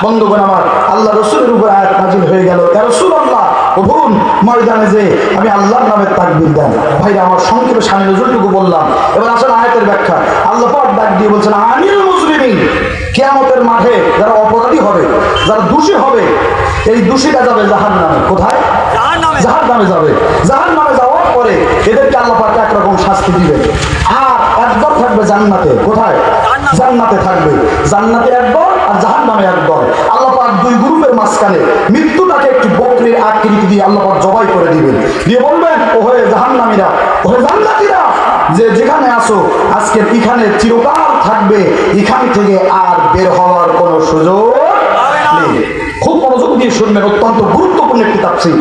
বন্ধুগণ আমার, আল্লাহ রসুলের উপর আয়াত নাযিল হয়ে গেল, ইয়া রাসূলুল্লাহ উঠুন ময়দানে যে আমি আল্লাহর নামে তাকবীর দেন। ভাইরা আমার, সংক্ষেপে স্বামী নজরুলটুকু বললাম। এবার আসলে আয়াতের ব্যাখ্যা। আল্লাহ পাক ডাক দিয়ে বলছেন, আনিল মুজরিমিন, কিয়ামতের মাঠে যারা অপরাধী হবে, যারা দোষী হবে, এই দোষীরা যাবে জাহান্নামে। কোথায়? জাহান্নামে যাবে। জাহান্নামে যাওয়ার পরে এদেরকে আল্লাহ পাক একরকম শাস্তি দিবেন, আর একদল থাকবে জান্নাতে। কোথায়? জান্নাতে থাকবে। জান্নাতে একদল আর জাহান্নামে একদল। আল্লাহ পাক দুই গ্রুপের মাঝখানে মৃত্যুটাকে একটি বকরির আকৃতি দিয়ে আল্লাহ পাক জবাই করে দিবেন, দিয়ে বলবেন, ও হয়ে জাহান্নামীরা, ও হয়ে জান্নাতীরা, যে যেখানে আসো আজকে এখানে চিরকাল থাকবে, এখান থেকে আর বের হওয়ার কোনো সুযোগ নেই। খুব মনোযোগ দিয়ে শুনবেন, অত্যন্ত গুরুত্বপূর্ণ একটি তাফসীর।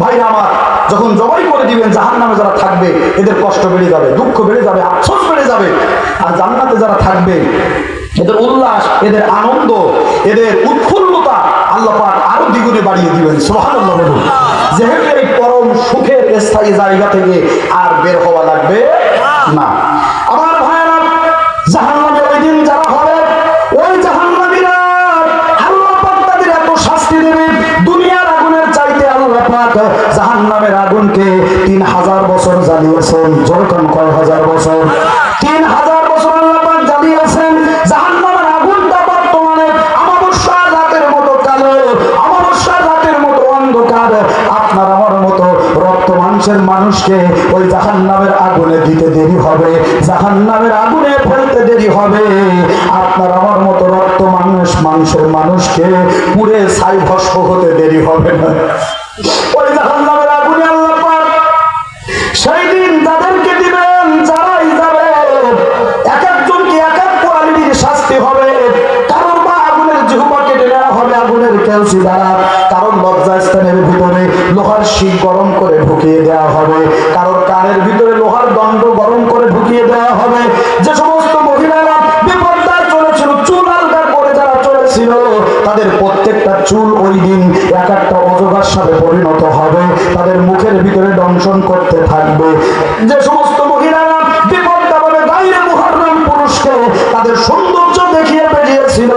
ভাইরা আমার, যখন জবাই করে দিবেন, জাহান্নামে যারা থাকবে এদের কষ্ট বেড়ে যাবে, দুঃখ বেড়ে যাবে, আফসোস বেড়ে যাবে। আর জান্নাতে যারা থাকবে এদের উল্লাস, এদের আনন্দ, এদের উৎফুল্লতা আল্লাহ পাক আরো দ্বিগুণে বাড়িয়ে দিবেন। সুবহানাল্লাহ বলুন। যেহেতু এই পরম সুখের স্থায়ী জায়গা থেকে আর বের হওয়া লাগবে না। আমার ভাইরা, জাহান্নামে ওই দিন যারা হবে, ওই জাহান্নামীরা আল্লাহ পাক তাদের এত শাস্তি দেবে, দুনিয়ার আগুনের চাইতে আল্লাহ পাক জাহান্নামের আগুনকে 3000 বছর জ্বালিয়েছেন। যখন কয় হাজার বছর? 3000 বছর আল্লাহ পাক জ্বালিয়েছেন। জাহান্নামের আগুনটা বর্তমানে অমাবস্যার রাতের মতো কালো, অমাবস্যার রাতের মতো অন্ধকার। আপনার আমার মতো রক্ত মাংসের মানুষকে ওই জাহান্নামের আগুনে দিতে দেরি হবে, জাহান্নামের আগুনে ফেলতে দেরি হবে। আপনার আমার মতো রক্ত মাংসের মানুষকে পুড়ে ছাই ভস্ম হতে দেরি হবে না। ওই জাহান্নামের আগুনে আল্লাহ পাক সেই দিন তাদেরকে দিবেন, যারাই যাবে এক একজনকে এক এক কোয়ালিটির শাস্তি হবে। কারণ বা আগুনের জিহ্বা কেটে নেওয়া হবে আগুনের কেলসি দ্বারা, কারণ লজ্জাস্থানের ভিতরে লোহার শিক গরম করে ঢুকিয়ে দেওয়া হবে, কারণ কানের ভিতরে লোহার দণ্ড গরম করে ঢুকিয়ে দেওয়া হবে। যে সমস্ত মহিলারা বিপর্দায় চলেছিল, চুল আলগা করে যারা চলেছিল, তাদের প্রত্যেকটা চুল ওই দিন এক একটা অজগর সাপে পরিণত হবে, তাদের মুখের ভিতরে দংশন করতে থাকবে। যে সমস্ত মহিলারা বিপর্দা বলে গায়ে মুহাররম পুরুষকে তাদের সৌন্দর্য দেখিয়ে বেরিয়েছিল,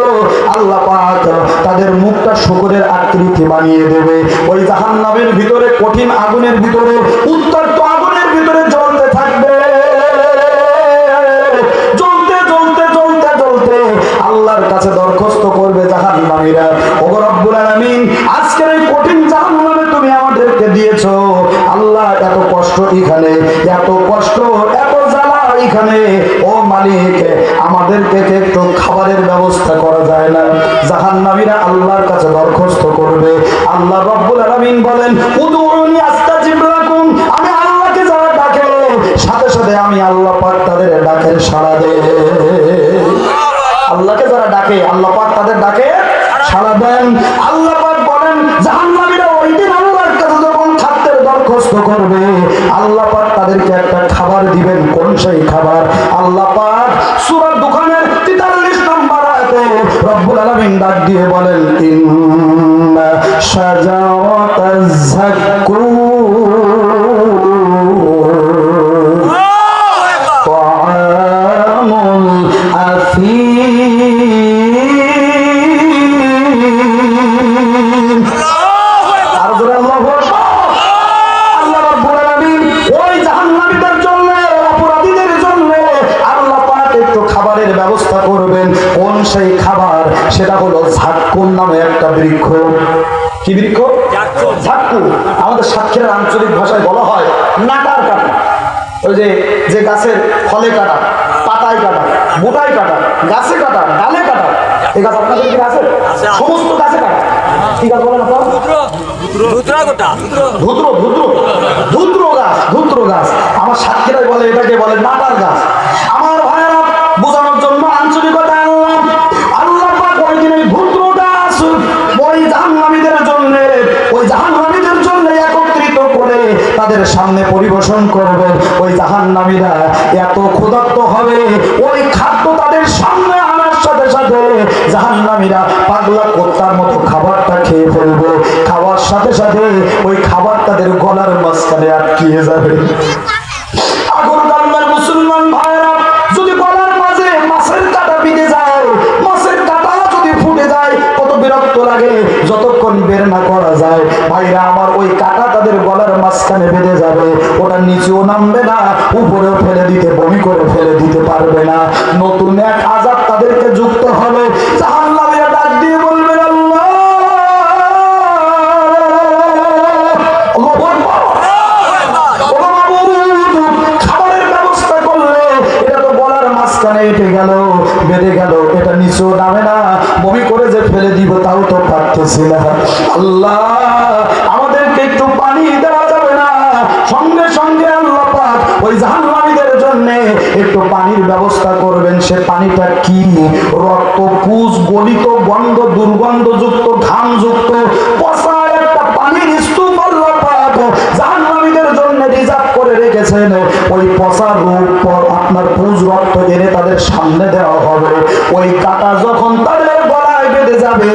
আল্লাহ পাক তাদের মুখটা শুকরের আকৃতি বানিয়ে দেবে। ওই জাহান্নামের ভিতরে, কঠিন আগুনের ভিতরে, উত্তপ্ত আগুনের ভিতরে জ্বলতে থাকবে। জ্বলতে জ্বলতে জ্বলতে জ্বলতে আল্লাহর কাছে দরখাস্ত করবে জাহান্নামীরা, ও রব্বুল আলামিন, আজকের এই কঠিন জাহান্নামে তুমি আমাদেরকে দিয়েছো, আল্লাহ এত কষ্ট এখানে, এত কষ্ট, এত জ্বালা এখানে, ও মালিক, আমাদেরকে একটু খাবারের ব্যবস্থা করা যায় না? জাহান্নামীরা আল্লাহর কাছে দরখাস্ত করবে। আল্লাহ রব্বুল আলামিন বলেন, উদউনি আস্তাজিব লাকুম, আমি আল্লাহকে যারা ডাকে, সাথে সাথে আমি আল্লাহ পাক তাদের ডাকের সাড়া দেয়। আল্লাহকে যারা ডাকে, আল্লাহ পাক তাদের ডাকে সাড়া দেন। আল্লাহ পাক বলেন, জাহান্নামীরা ওই দিন আল্লাহর কাছে যখন খাদ্যের দরখাস্ত করবে, আল্লাহ পাক তাদেরকে একটা খাবার দিবেন। কোন সেই খাবার? আল্লাহ পাক সূরা দুখানের 43 নম্বর আয়াতে রব্বুল আলামিন ডাক দিয়ে বলেন, ইন্না শাজারাতাজ যাক্কুম তাআমুল আফীম। ব্যবস্থা করবেন। কোন সেই খাবার? সেটা হলো ঝাক্কুম নামে একটা বৃক্ষ। কি বৃক্ষ? ঝাক্কুম। আমাদের সাতক্ষীরার আঞ্চলিক ভাষায় বলা হয় নাটার কাটা। ওই যে গাছের ফলে কাটা, পাতায় কাটা, বোটায় কাটা, গাছে কাটা, ডালে কাটা। এই গাছ আপনাদের কি আছে? সমস্ত গাছে কাটা। কি গাছ বলেন আপনারা? ধুত্র গাছ। ধুত্র গাছ আমার সাতক্ষীরায় বলে, এটাকে বলে নাটার গাছ। আমার ভাইয়েরা, বোঝানোর জন্য আঞ্চলিকতা আল্লাহ পাক ওই দিন এই ধুত্র গাছ ওই জাহান্নামীদের জন্য, ওই জাহান্নামীদের জন্য একত্রিত করে তাদের সামনে পরিবেশন করবে। ওই জাহান্নামীরা এত ক্ষুধার্ত হবে, ওই খাদ্য তাদের সামনে আনার সাথে সাথে জাহান্নামীরা পাগলা কুত্তার মতো খাবারটা খেয়ে ফেলবে। খাওয়ার সাথে সাথে ওই খাবার তাদের গলার মাঝখানে আটকিয়ে যাবে। আগুন কান্নার মুসলমান ভাইরা, যদি গলার মাঝে মাছের কাঁটা বিঁধে যায়, মাছের কাঁটা যদি ফুটে যায়, কত বিরক্ত লাগে যতক্ষণ বের না করা যায়। ভাইরা আমার, ওই কাটা তাদের গলার মাঝখানে বেঁধে যাবে, ওটা নিচেও নামবে না, উপরেও ফেলে দিতে, বমি করে ফেলে দিতে পারবে না। নতুন এক আযাব তাদেরকে যুক্ত হবে। জাহান্নামীরা ডাক দিয়ে বলবেন, আল্লাহ খাবারের ব্যবস্থা করলে, এটা তো গলার মাঝখানে এঁটে গেল, বেঁধে গেল, এটা নিচেও নামে না, বমি করে যে ফেলে দিব তাও তো পারতেছি না। আল্লাহ আমাদেরকে একটু পানি দেওয়া যাবে না? সঙ্গে সঙ্গে আল্লাহ পাক ওই জাহান্নামীদের জন্য একটু পানির ব্যবস্থা করবেন। সে পানিটা কি? রক্ত, পুজ, গলিত, গন্ধ, দুর্গন্ধযুক্ত, ঘামযুক্ত পচা একটা পানির স্তূপ আল্লাহ পাক জাহান্নামীদের জন্য রিজার্ভ করে রেখেছেন। ওই পচা রূপ আপনার পুজ রক্ত এনে তাদের সামনে দেওয়া হবে। ওই কাঁটা যখন তাদের গলায় বেঁধে যাবে,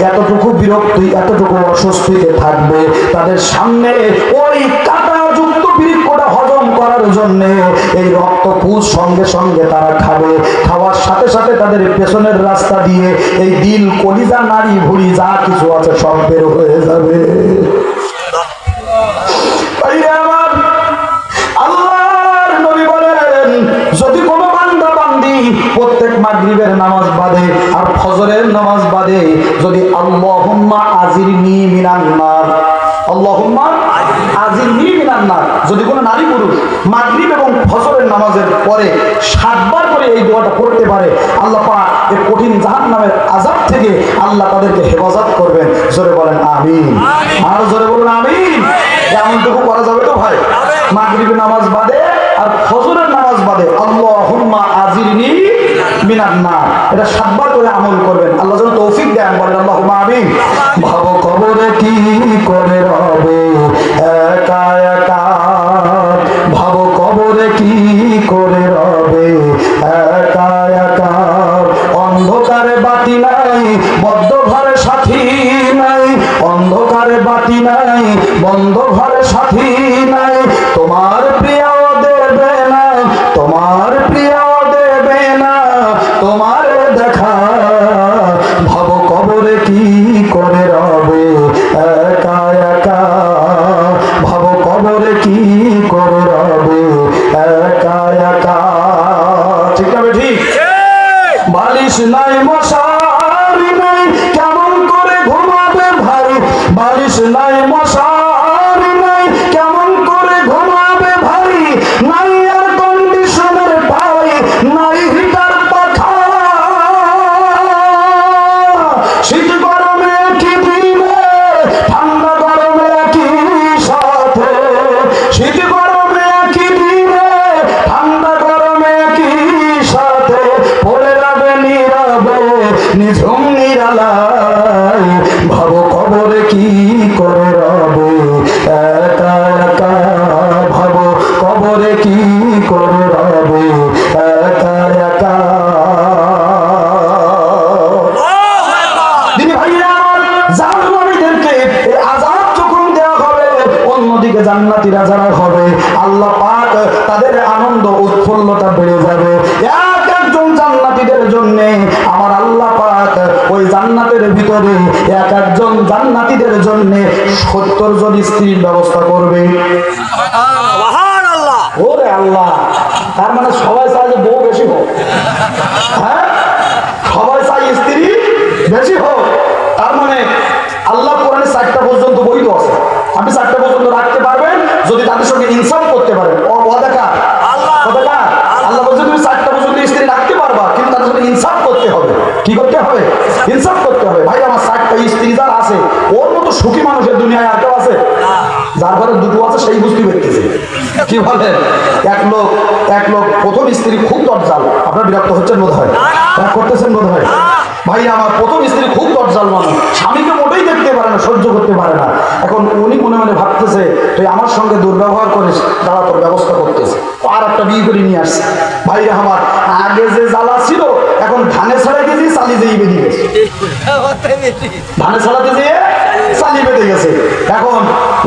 এতটুকু বিরক্তি, এতটুকু অস্বস্তিতে থাকবে, তাদের সামনে ওই কাঁটাযুক্ত বৃক্ষটা হজম করার জন্য এই রক্ত পুজ সঙ্গে সঙ্গে তারা খাবে। খাওয়ার সাথে সাথে তাদের পেছনের রাস্তা দিয়ে এই দিল, কলিজা, নাড়ি, ভুঁড়ি যা কিছু আছে সব বের হয়ে যাবে। আল্লাহর নবী বলেন, যদি কোনো বান্দা বান্দি প্রত্যেক মাগরিবের নামাজ বাদে আর ফজরের নামাজ বাদে যদি আল্লাহুম্মা আজিরনি মিনান নার, আল্লাহুম্মা আজিরনি মিনান নার, যদি কোনো নারী পুরুষ মাগরিব এবং ফজরের নামাজের পরে 7 বার করে এই দোয়াটা পড়তে পারে, আল্লাহ পাক এই কঠিন জাহান্নামের আযাব থেকে আল্লাহ তাদেরকে হেফাজত করবেন। জোরে বলেন আমিন। আর জোরে বলুন আমিন। এমনটুকু করা যাবে তো ভাই? মাগরিবের নামাজ বাদে আর ফজরের নামাজ বাদে আল্লাহুম্মা আজিরনি মিনান নার, এটা 7 বার করে আমল করবেন। আল্লাহ যেন তৌফিক দেন, বলেন আল্লাহুম্মা আমিন। ভাবো কবরে কি করে রবে একা একা, ভাবো কবরে কি করে রবে একা একা, অন্ধকারে বাতি নাই, বদ্ধ ঘরে সাথী নাই, অন্ধকারে বাতি নাই, বন্ধ ঘরে সাথী নাই, তোমার প্রিয় দেবে না, তোমার প্রিয় দেবে না তোমার দেখা, ভাবো কবরে কি করে রবে একা একা, ভাবো কবরে কি করে রবে একা একা। ঠিক না ঠিক? বালিশ নাই, মশারি নাই, কেমন করে ঘুমাবে ভাই, বালিশ নাই, মশারি নাই, কেমন করে ঘুমাবে ভাই, নাই আর কন্ডিশনের ভাই, নাই হিটার পাখা, শীত গরমে কি দিনে, ঠান্ডা গরমে কি সাথে, শীত গরমে কি দিনে, ঠান্ডা গরমে কি সাথে, পড়ে যাবে নীরবে নিঝুম নিরালায়, ভাবো কবরে কি করে রবে একা একা, ভাবো কবরে কি করে রবে একা একা। দিদি ভাইরা আমার, জাহান্নামীদেরকে এই আযাব যখন দেওয়া হবে, অন্যদিকে জান্নাতীরা যারা হবে, আল্লাহ পাক তাদের আনন্দ উৎফুল্লতা বেড়ে যাবে। এক একজন জান্নাতীদের জন্য আমার আল্লাহ পাক ওই জান্নাতের ভিতরে এক একজন জান্নাতীদের জন্য 70 জন স্ত্রীর ব্যবস্থা করবে। সুবহানাল্লাহ। ওরে আল্লাহ, তার মানে সবাই চায় যে বউ বেশি হোক, হ্যাঁ সবাই চায় স্ত্রী বেশি হোক। তার মানে আল্লাহ কোরআনে 4টা পর্যন্ত বৈধ আছে, আপনি 4টা পর্যন্ত রাখতে পারবেন যদি তাদের সঙ্গে ইনসাফ করতে পারেন। আল্লাহ বলছে তুমি 4টা পর্যন্ত স্ত্রী রাখতে পারবা, কিন্তু তাদের সঙ্গে ইনসাফ করতে হবে। কি করতে হবে? ইনসাফ করতে হবে। ভাই আমার 4টা স্ত্রী যার আছে, ওর মতো সুখী মানুষের দুনিয়ায় আর কেউ আছে? যার ঘরে 2টো আছে সেই বুঝতে পেরেছে। কি বলেন? এক লোক প্রথম স্ত্রী খুব দরজাল, আপনার বিরক্ত হচ্ছেন বোধ হয়, করতেছেন বোধ হয়। ভাই আমার প্রথম স্ত্রী খুব দরজাল মানুষ, স্বামীকে মোটেই দেখতে পারে না, সহ্য করতে পারে না। এখন উনি মনে মনে ভাবতেছে তুই আমার সঙ্গে দুর্ব্যবহার করিস, তারা তোর ব্যবস্থা করতেছে, আর একটা বিয়ে করে নিয়ে আসছে। ভাই আমার আগে যে জ্বালা ছিল, এখন ধানে ছাড়াইতে যেয়ে চালিয়ে যেয়ে বেঁধে গেছে, ধানে ছাড়াতে যেয়ে চালিয়ে বেঁধে গেছে। এখন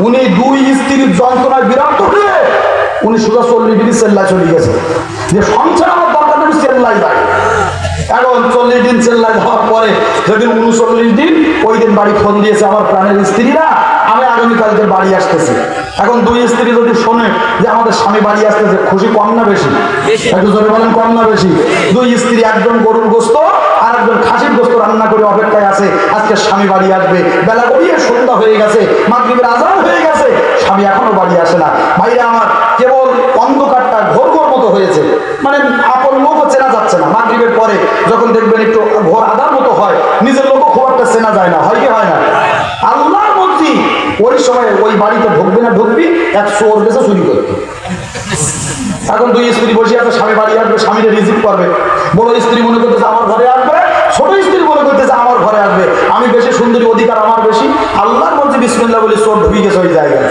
উনি 2 স্ত্রীর যন্ত্রণায় বিরক্ত হয়ে উনি সোজা 40 ডিগ্রি চেল্লায় চলে গেছে যে সংসার আমার দরকার নেই, চেল্লাই যায়। এখন 40 দিন চেল্লায় যাওয়ার পরে যেদিন 39 দিন ওই দিন বাড়ি ফোন দিয়েছে আমার প্রাণের স্ত্রীরা, আমি আগামীকালকে বাড়ি আসতেছি। এখন দুই স্ত্রী যদি শোনে যে আমাদের স্বামী বাড়ি আসতেছে, খুশি কম না বেশি? একটু জোরে বলেন, কম না বেশি? দুই স্ত্রী, একজন গরুর গোস্ত আর একজন খাসির গোস্ত রান্না করে অপেক্ষায় আছে, আজকে স্বামী বাড়ি আসবে। বেলা গড়িয়ে সন্ধ্যা হয়ে গেছে, মাগরিবের আজান হয়ে গেছে, স্বামী এখনো বাড়ি আসে না। ভাইরা আমার, কেবল অন্ধকারটা ঘোর ঘোর মতো হয়েছে, মানে আপন লোকও চেনা যাচ্ছে না। মাগরিবের পরে যখন দেখবেন একটু ঘোর আধার মতো হয়, নিজের লোকও খুব একটা চেনা যায় না, হয় কি হয় না? আল্লাহর মসজিদ, ওই সময় ওই বাড়িতে ঢুকবি না ঢুকবি, এক চোর গেছে চুরি করতে। এখন দুই স্ত্রী বসে আছে, স্বামী বাড়ি আসবে, স্বামীকে রিসিভ করবে। বড় স্ত্রী মনে করতেছে আমার ঘরে আসবে, ছোট স্ত্রী মনে করতেছে আমার ঘরে আসবে, আমি বেশি সুন্দরী, অধিকার আমার বেশি। আল্লাহর মধ্যে বিসমিল্লাহ বলে চোর ঢুকে গেছে ওই জায়গায়।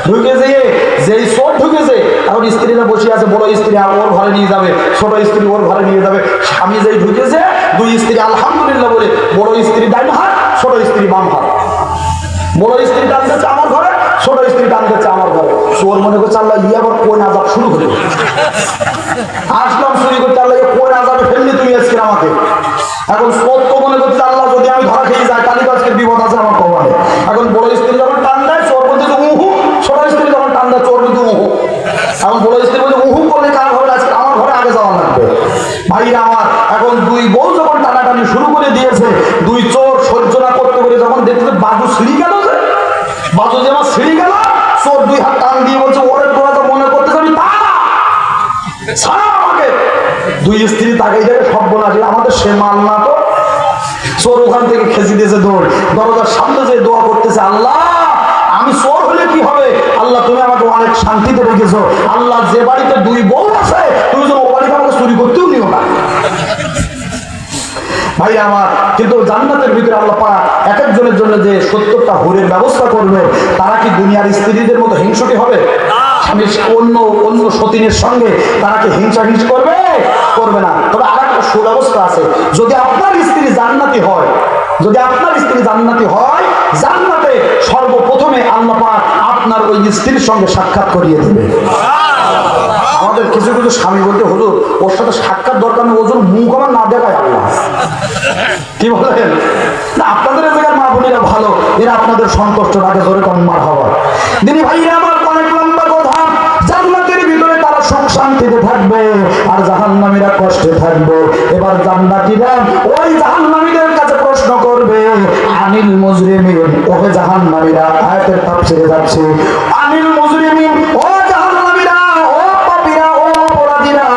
ঢুকে যেয়ে যেই চোর ঢুকেছে, এখন স্ত্রীরা বসে আছে, বড় স্ত্রী ওর ঘরে নিয়ে যাবে, ছোট স্ত্রী ওর ঘরে নিয়ে যাবে। স্বামী যেই ঢুকেছে, দুই স্ত্রী আলহামদুলিল্লাহ বলে, বড় স্ত্রী ডান হাত, ছোট স্ত্রী বাম হাত। বড় স্ত্রী টান দিচ্ছে আমার ঘরে, ছোট স্ত্রী টান দিচ্ছে আমার ঘরে। চোর মনে করছে আল্লাহ আবার কোন আজাব শুরু হলো, আসলাম চুরি করতে, আল্লাহ কোন আজাবে ফেললি তুমি আজকে আমাকে। এখন চোর তো মনে করছে আল্লাহ যদি আমি ধরা খেয়ে যাই তাহলে আজকে বিপদ আছে আমার কপালে। এখন বড় স্ত্রী যখন টান দেয়, চোর বলছে উহু, ছোট স্ত্রী যখন টান দেয়, চোর বলছে উহু। এখন বড় স্ত্রী বলছে উহু করলে কার ঘরে, আজকে আমার ঘরে আগে যাওয়া লাগবে। ভাইরা আমার, এখন দুই বউ যখন টানাটানি শুরু করে দিয়েছে, দুই চোর সহ্য না করতে করে যখন দেখতে বাজু ছিঁড়ি গেল, যে বাজু যে আমার ছিঁড়ি গেল, চোর দুই হাত টান দিয়ে বলছে ওরে তোরা তো মনে করতেছে আমি ছাড়া আমাকে। দুই স্ত্রী তাকাই দেখে সর্বনাশ, আমাদের সে মাল না তো। চোর ওখান থেকে খেঁচি দিয়েছে দৌড়, দরজার সামনে যে দোয়া করতেছে, আল্লাহ আমি চোর হলে কি হবে, আল্লাহ তুমি আমাকে অনেক শান্তিতে রেখেছো, আল্লাহ যে বাড়িতে দুই বউ আছে তুমি যেন ও বাড়িতে আমাকে চুরি করতেও নিও না। ভাই আমার, কিন্তু জান্নাতের ভিতরে আল্লাহ পাক এক একজনের জন্য যে 70টা হুরের ব্যবস্থা করবে, তারা কি দুনিয়ার স্ত্রীদের মতো হিংসুটি হবে? স্বামীর অন্য সতীনের সঙ্গে তারা কি হিংসাহিংসি করবে? করবে না। তবে আর একটা সুব্যবস্থা আছে, যদি আপনার স্ত্রী জান্নাতি হয়, যদি আপনার স্ত্রী জান্নাতি হয়, জান্নাতে সর্বপ্রথমে আল্লাহ পাক আপনার ওই স্ত্রীর সঙ্গে সাক্ষাৎ করিয়ে দেবে। আমাদের কিছু কিছু স্বামী বলতে হুজুর ওর সাথে সাক্ষাৎ দরকার নেই, ওজন মুখ আমার না দেখায় আল্লাহ। কি বলেন না? আপনাদের জায়গার মা বোনেরা ভালো, এরা আপনাদের সন্তুষ্ট রাখে, জোরে কোন মার হওয়া। দিনী ভাইরা আমার, অনেক লম্বা কথা। জান্নাতের ভিতরে তারা সুখ শান্তিতে থাকবে, আর জাহান্নামীরা কষ্টে থাকবে। এবার জান্নাতীরা ওই জাহান্নামীদের কাছে প্রশ্ন করবে, আনিল মুজরিমিন, ওহে জাহান্নামীরা, আয়াতের তাফসীরে যাচ্ছে, আনিল মুজরিমিন, ও জাহান্নামীরা, ও পাপীরা, ও অপরাধীরা,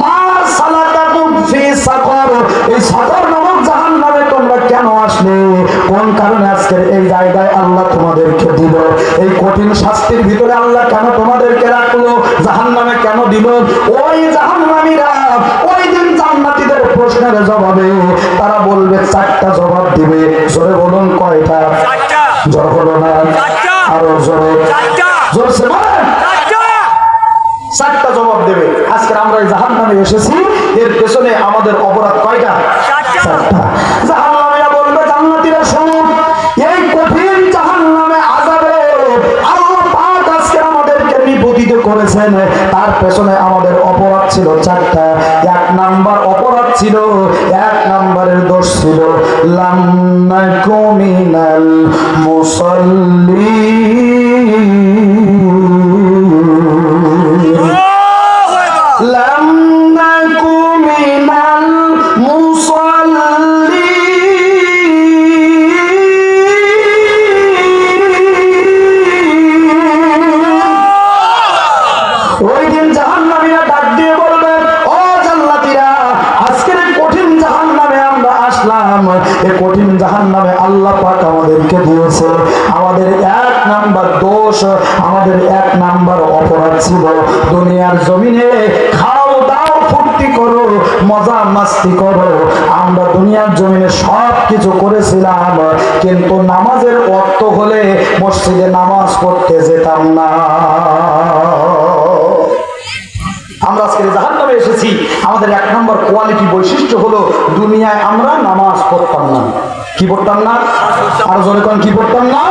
মা সালাকাকুম ফি সাকর, এই সাকর নামক জাহান্নামে তোমরা কেন আসলে? কোন কারণে আজকের এই জায়গায় আল্লাহ তোমাদেরকে দিল? এই কঠিন শাস্তির ভিতরে আল্লাহ কেন তোমাদেরকে রাখলো? জাহান্নামে কেন দিল? ওই জাহান্নামীরা ওই দিন জান্নাতীদের প্রশ্নের জবাবে তারা বলবে, 4টা জবাব দিবে। জোরে বলুন, কয়টা? জোর হলো না, আরো জোরে, জোরছে বলেন। 4টা জবাব দেবে। আজকে আমরা এই জাহান্নামে এসেছি, এর পেছনে আমাদের অপরাধ কয়টা? 4টা। জাহান্নামীরা বলবে, জান্নাতীরা শুনুন, এই কঠিন জাহান্নামে আযাবে আল্লাহ পাক আজকে আমাদেরকে নিপতিত করেছেন, তার পেছনে আমাদের অপরাধ ছিল 4টা। 1 নাম্বার অপরাধ ছিল, 1 নাম্বারের দোষ ছিল, লাম নাকু মিনাল মুসাল্লিন, লাম নাকু মিনাল মুসাল্লিন। ওই দিন জাহান্নামীরা ডাক দিয়ে বলবে, ও জান্নাতীরা, আজকের কঠিন জাহান্নামে আমরা আসলাম, এই কঠিন জাহান্নামে আল্লাহ পাক আমাদেরকে দিয়েছে। আমাদের 1 নাম্বার দোষ, আমাদের 1 নাম্বার অপরাধ ছিল, দুনিয়ার জমিনে খাও দাও ফুর্তি করো, মজা মাস্তি করো। আমরা দুনিয়ার জমিনে সব কিছু করেছিলাম, কিন্তু নামাজের ওয়াক্ত হলে মসজিদে নামাজ পড়তে যেতাম না। আমরা আজকে জাহান্নামে এসেছি, আমাদের 1 নম্বর কোয়ালিটি বৈশিষ্ট্য হলো, দুনিয়ায় আমরা নামাজ পড়তাম না। কি পড়তাম না? আর জোরে কোন, কি পড়তাম না?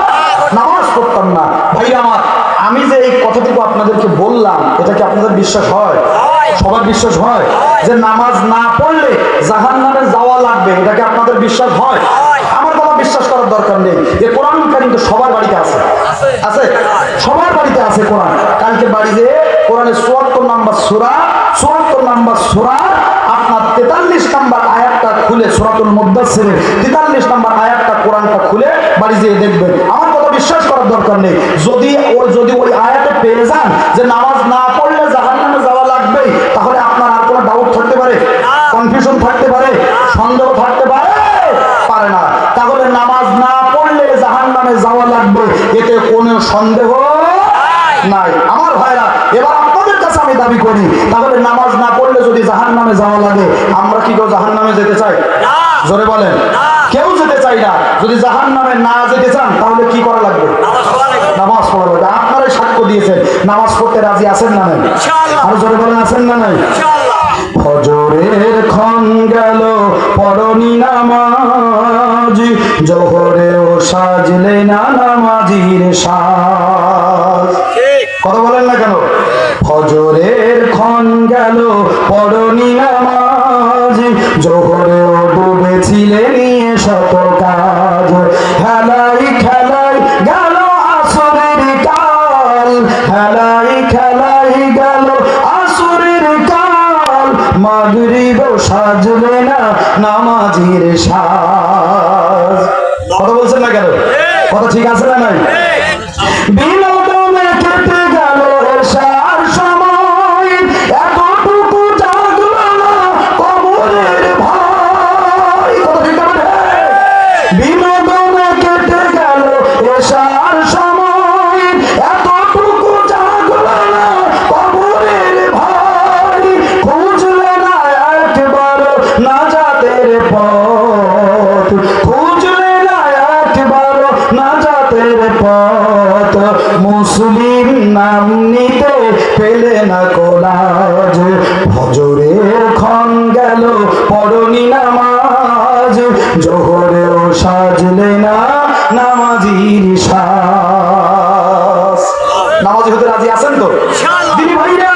নামাজ পড়তাম না। ভাই আমার, আমি যে এই কথাটুকু আপনাদেরকে বললাম, এটা কি আপনাদের বিশ্বাস হয়? সবার বিশ্বাস হয় যে নামাজ না পড়লে জাহান্নামে যাওয়া লাগবে, এটা কি আপনাদের বিশ্বাস হয়? আমার কথা বিশ্বাস করার দরকার নেই। যে কোরআন কারীম তো সবার বাড়িতে আছে, আছে সবার বাড়িতে আছে কোরআন। কালকে বাড়ি যেয়ে কোরআনের ৭৪ নম্বর সূরা, ৭৪ নম্বর সূরা আপনার ৪৩ নম্বর আয়াতটা খুলে, সূরাতুল মুদ্দাসসিরের ৪৩ নম্বর আয়াতটা কোরআনটা খুলে বাড়ি যেয়ে দেখবেন। আমার কথা বিশ্বাস করার দরকার নেই। যদি ওই আয়াতে পেয়ে যান যে নামাজ না পড়লে জাহান্নামে যাওয়া লাগবে, তাহলে আপনার আর কোনো ডাউট থাকতে পারে, কনফিউশন থাকতে পারে, সন্দেহ থাকতে পারে পারে না। তাহলে নামাজ না পড়লে জাহান্নামে যাওয়া লাগবে, এতে কোনো সন্দেহ নাই। আমার ভাইরা, এবার আপনাদের কাছে আমি দাবি করি, তাহলে নামাজ না পড়লে যদি জাহান্নামে যাওয়া লাগে, আমরা কি কেউ জাহান্নামে যেতে চাই? জোরে বলেন, কেউ যেতে চাই না। যদি জাহান্নামে না যেতে চান, তাহলে কি করা লাগবে? নামাজ পড়া লাগবে। আপনারাই সাক্ষ্য দিয়েছেন, নামাজ পড়তে রাজি আছেন না নাই? আর জোরে বলেন, আছেন না নাই? ফজরের ক্ষণ গেল পড়নি নামাজ, জোহরেও সাজলে না নামাজির সাজ। কথা বলেন না কেন? ফজরের ক্ষণ গেল পড়নি নামাজ, জোহরেও ডুবেছিলে নিয়ে শত কাজ। হেলাই খেলাই গেল আসরের কাল, হেলাই খেলাই গেল আসরের কাল, মাগরিব সাজলে না নামাজির সাজ। কথা বলছেন না কেন? কথা ঠিক আছে না নাই? বিনোদনে কেটে গেল এশার সময়, এতটুকু জাগলো না কবরের ভয়। কথা ঠিক আছে? বিনোদনে কেটে গেল এশার সময়, এতটুকু জাগলো না কবরের ভয়। খুঁজলে না একবার নাজাতের পথ, খুঁজলে না একবার নাজাতের পথ, মুসলিম নাম নিতে পেলে না কোলাজ। ফজরের ক্ষণ গেল পড়নি নামাজ, জোহরেও সাজলে না নামাজির সাজ। নামাজি হতে রাজি আছেন তো? দিদি ভাইরা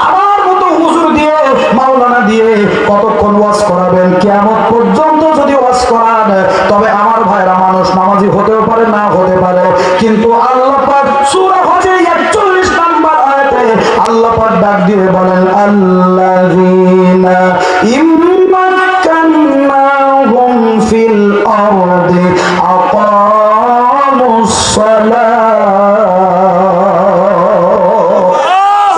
আমার মতো হুজুর দিয়ে, মাওলানা দিয়ে কতক্ষণ ওয়াজ করাবেন? কিয়ামত পর্যন্ত যদি ওয়াজ করান, তবে আমার ভাইরা মানুষ নামাজি হতেও পারে, না হতে পারে, কিন্তু আল্লাহ পাক সূরা হজে ৪১ নম্বর আয়াতে আল্লাহ পাক ডাক দিয়ে বলেন, আল্লাযীনা ইম্মাক্কান্নাহুম ফিল আরদি আকামুস সালাহ।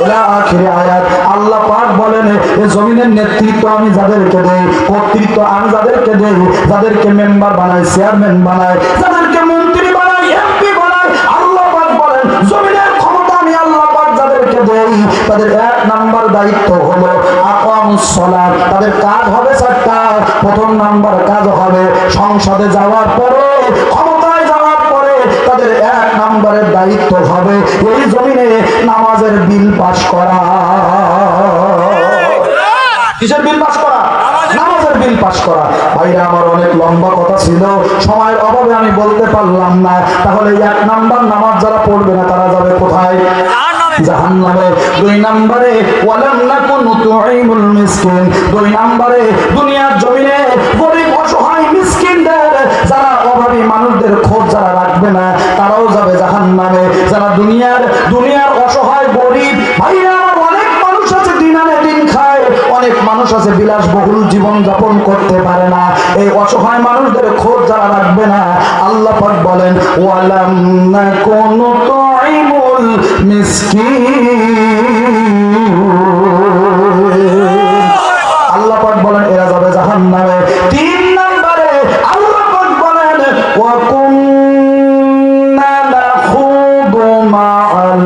ইলা আখির আয়াত। আল্লাহ পাক বলেন, এই জমিনের নেতৃত্ব আমি যাদেরকে দেই, কর্তৃত্ব আমি যাদেরকে দেই, যাদেরকে মেম্বার বানাই, চেয়ারম্যান বানাই, যাদেরকে মন্ত্রী বানাই, এমপি বানাই, আল্লাহ পাক বলেন জমিনের ক্ষমতা আমি আল্লাহ পাক যাদেরকে দেই, তাদের ১ নাম্বার দায়িত্ব হলো আকামুস সালাত। তাদের কাজ হবে ৪টা। প্রথম নাম্বার কাজ হবে সংসদে যাওয়ার পরে, ক্ষমতায় যাওয়ার পরে তাদের ১ নাম্বারের দায়িত্ব হবে এই জমিনে নামাজের বিল পাস করা। কিসের বিল পাস করা? নামাজের বিল পাস করা। ভাইরা আমার, অনেক লম্বা কথা ছিল, সময়ের অভাবে আমি বলতে পারলাম না। তাহলে ১ নাম্বার নামাজ যারা পড়বে না, তারা যাবে কোথায়? জাহান্নামে। ২ নম্বরে ওয়ালাম নাকুন নুতঈমুল মিসকিন। ২ নম্বরে দুনিয়ার জমিনে গরীব অসহায় মিসকিনদের, যারা অভাবী মানুষদের খোঁজ যারা রাখবে না, তারাও যাবে জাহান্নামে। যারা দুনিয়ার অসহায় গরীব ভাইরা, অনেক মানুষ আছে দিন আনে দিন খায়, অনেক মানুষ আছে বিলাসবহুল জীবন যাপন করতে পারে না। এই অসহায় মানুষদের খোঁজ যারা রাখবে না, আল্লাহ পাক বলেন ওয়ালাম নাকুন নুতঈমুল মিসকিন। আল্লাহ পাক বলেন এরা যাবে জাহান্নামে। ৩ নম্বরে আল্লাহ পাক বলেন ওয়া কুন্না নাখুদু মাআল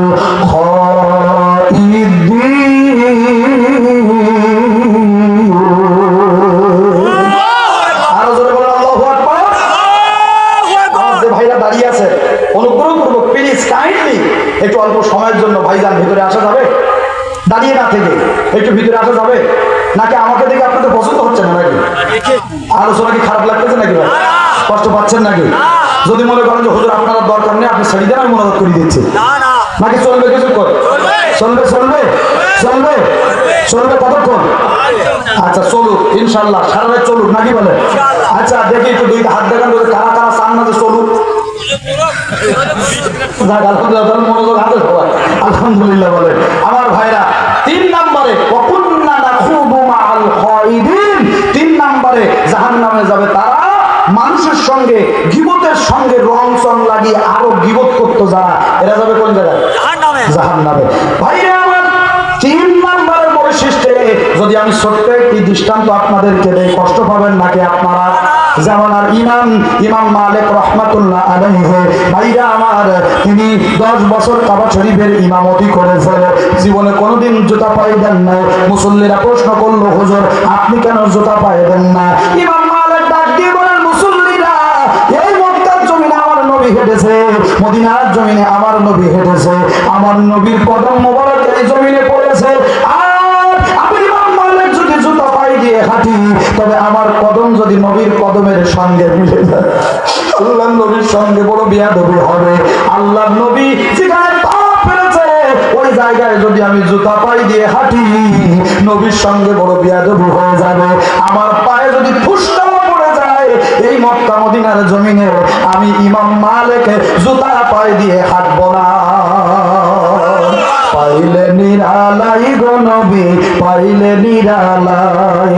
একটু অল্প সময়ের জন্য ভাইজান ভিতরে আসা যাবে? দাঁড়িয়ে না থেকে একটু ভিতরে আসা যাবে নাকি? আমাকে দেখে আপনাদের পছন্দ হচ্ছে না নাকি? আলোচনা কি খারাপ লাগতেছে নাকি? ভাই কষ্ট পাচ্ছেন নাকি? যদি মনে করেন যে হুজুর আপনার দরকার নেই, আপনি ছেড়ে দেন, আমি মনোযোগ করে দিচ্ছি, নাকি চলবে কিছু করে? চলবে চলবে চলবে চলবে কতক্ষণ? আচ্ছা চলুক ইনশাল্লাহ, সারা রাত চলুক নাকি বলে? আচ্ছা দেখি একটু দুই হাত দেখান, কারা কারা চান না যে চলুক। মনোযোগ হাতে সবাই আলহামদুলিল্লাহ বলে। আমার ভাইরা, 3 নম্বরে তিন নম্বরে জাহান্নামে যাবে তারা মানুষের সঙ্গে গীবতের সঙ্গে রং চং লাগিয়ে আরো গীবত করতো যারা, এরা যাবে কোন জায়গায়? জাহান্নামে। ভাইরা আমার, 3 নম্বরের বৈশিষ্ট্যে যদি আমি ছোট্ট একটি দৃষ্টান্ত আপনাদেরকে দেই, কষ্ট পাবেন নাকি আপনারা? যেমন আর ইমাম মালিক রাহমাতুল্লাহ আলাইহি, ভাইরা আমার, তিনি 10 বছর কাবা শরীফের ইমামতি করেছেন, জীবনে কোনোদিন জুতা পায়ে দেন না। মুসল্লিরা প্রশ্ন করলো, হুজুর আপনি কেন জুতা পায়ে দেন না? ইমাম মালিক ডাক দিয়ে বলেন, মুসল্লিরা, এই মক্কার জমিনে আমার নবী হেঁটেছে, মদিনার জমিনে আমার নবী হেঁটেছে, আমার নবীর কদম মোবারক এই জমিনে পড়েছে, আর আমি ইমাম মালিক যদি জুতা পায়ে দিয়ে হাঁটি, তবে আমার কদম যদি নবীর কদমের সঙ্গে মিলে যায়, আল্লাহর নবীর সঙ্গে বড় বেয়াদবি হবে। আল্লাহর নবী যেখানে পা ফেলেছে ওই জায়গায় যদি আমি জুতা পায়ে দিয়ে হাঁটি, নবীর সঙ্গে বড় বেয়াদবি হয়ে যাবে। আমার পায়ে যদি ফুসকাও পড়ে যায় এই মক্কা মদিনার জমিনে, আমি ইমাম মালিক জুতা পায়ে দিয়ে হাঁটবো না। পাইলে নিরালাই গো নবী, পাইলে নিরালাই,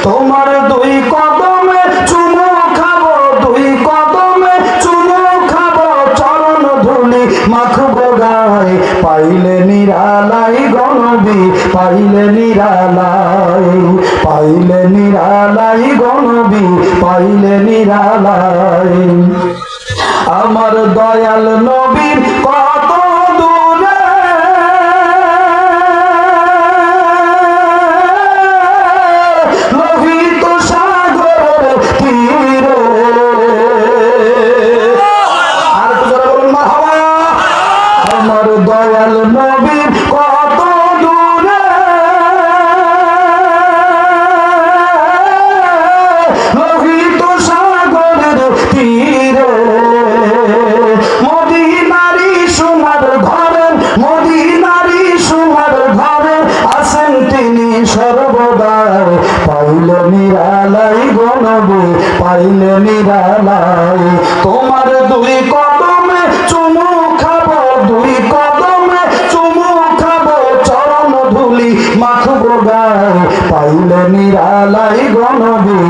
তোমার 2 কদমে চুমু খাবো, 2 কদমে চুমু খাবো, চরণ ধুলি মাখবো গায়ে, পাইলে নিরালাই গো নবী, পাইলে নিরালাই, পাইলে নিরালাই গো নবী, পাইলে নিরালাই। আমার দয়াল নবীর কত দূরে লোহিত সাগরের তীরে, আর তো যারা বলুন মারহাবা। আমার দয়াল নবীর কত দূরে লোহিত সাগরের তীরে, মদিনারি সোনার ঘরে, মদিনারি সোনার ঘরে আছেন তিনি সর্বদাই, পাইলে নিরালাই গো নবী, পাইলে নিরালাই, তোমার 2 কদমে চুমু খাবো, 2 কদমে চুমু খাবো, চরণ ধুলি মাখবো গায়ে, পাইলে নিরালাই গো নবী।